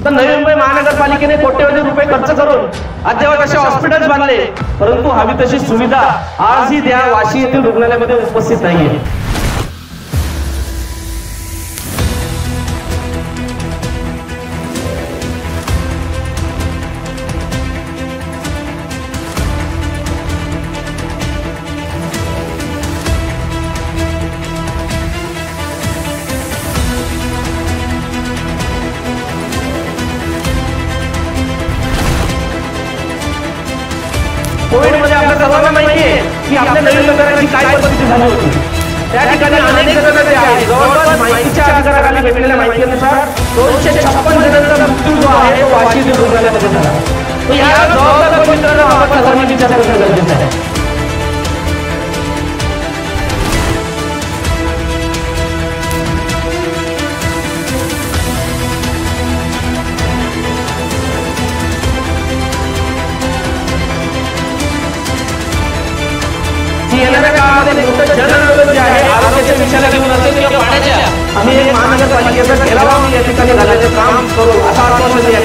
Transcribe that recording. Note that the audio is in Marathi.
तर नवी मुंबई महानगरपालिकेने कोट्यवधी रुपये खर्च करून अद्यावत असे हॉस्पिटल्स बांधले, परंतु हवी तशी सुविधा आजही त्या वाशी येथील रुग्णालयामध्ये उपस्थित नाहीये. कोविड मध्ये आपल्या सर्वांना माहिती आहे की आपल्या नवीन नगराची काय परिस्थिती झाली होती. त्या ठिकाणी अनेक जण जे आहेत, जवळपास माहितीच्या अधिकाराखाली भेटलेल्या माहितीनुसार 256 जणांचा मृत्यू जो आहे तो वाशी येथील रुग्णालयामध्ये झाला. तर या जबाबदार मित्रांनो आपण सर्वांनी विचार करणं गरजेचं आहे. येणाऱ्या काळामध्ये मोठं जनआंदोलन जे आहे आरोग्याच्या विषयाला घेऊन असेल किंवा पाण्याच्या, आम्ही एक महानगरपालिकेचा घेराव या ठिकाणी घालायचं काम करू असं आश्वासन या